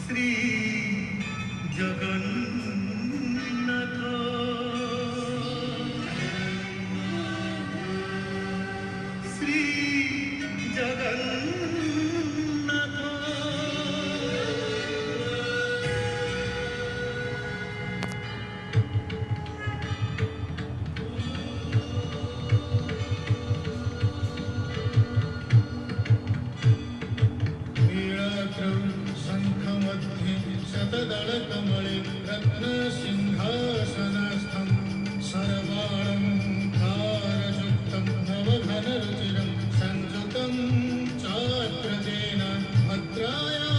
শ্রী জগন্নাথ শ্রী জগন্নাথ शतदलकमले रत्नसिंहासनस्थं सर्वालङ्कारयुक्तं नवघनरुचिरं संयुतं चाग्रजेन भद्राया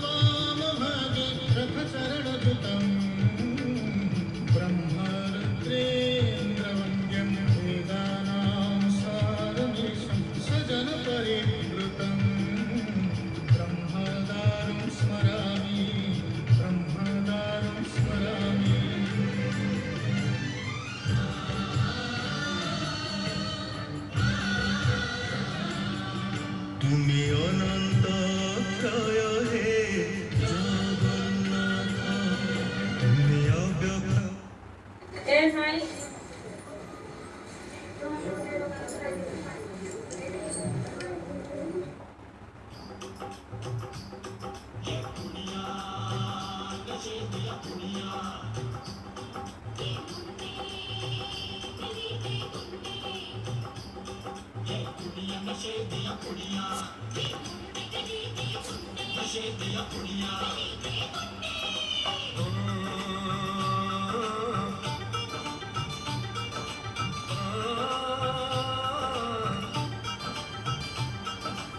वामभागे रथचरणयुतं ब्रह्मरुद्रेन्द्रवन्द्यं वेदानां सारमीशं सजनपरिवृतं ब्रह्मदारुं स्मरामि তুমি অনন্ত ক্ষয় হে জগন্নাথ তুমি অব্যক্ত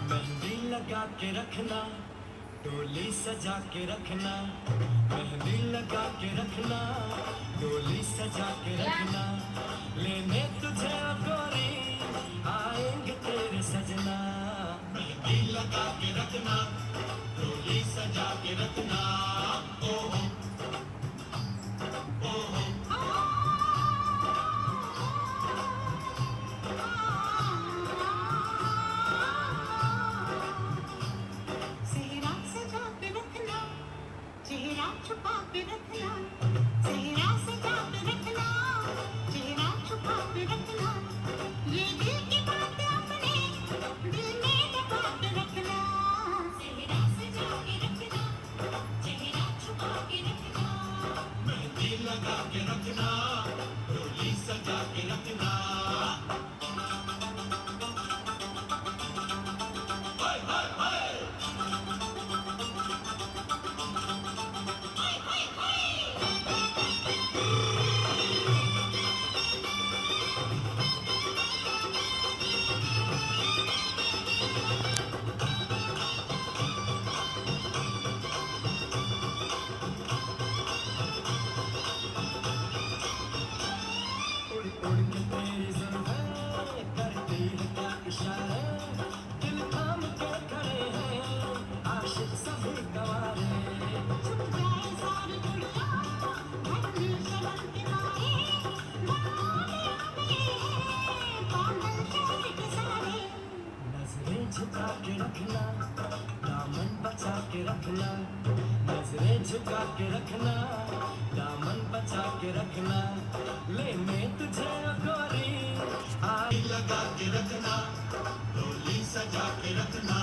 मेहंदी लगा के रखना, डोली सजा के रखना, मेहंदी लगा के रखना, डोली सजा के रखना, लेने तुझे गोरी आएंगे तेरे सजना। मेहंदी लगा के रखना, डोली सजा के रखना, ओ हो, ओ हो। चेहरा सजा के रखना, चेहरा छुपा के रखना, चेहरा सजा के रखना, चेहरा छुपा के रखना, ये दिल की बात अपने दिल में दबा के रखना। चेहरा सजा के रखना, चेहरा छुपा के रखना, मेहंदी लगा के रखना, डोली सजा के रखना। हाय हाय हाय उड़ उड़ के तेरी जुल्फें करती है क्या इशारे, दिल थाम के खड़े हैं आशिक सभी गवारे। छुप जाए सारी दुनिया धरती से बन के मारे, बाहों में आ गए हैं पागल शहर के सारे। नजरें झुका के रखना, दामन बचा के रखना, नजरें झुका के रखना, दामन बचा के रखना, लेने तुझे गोरी आई लगा के रखना, डोली सजा के रखना।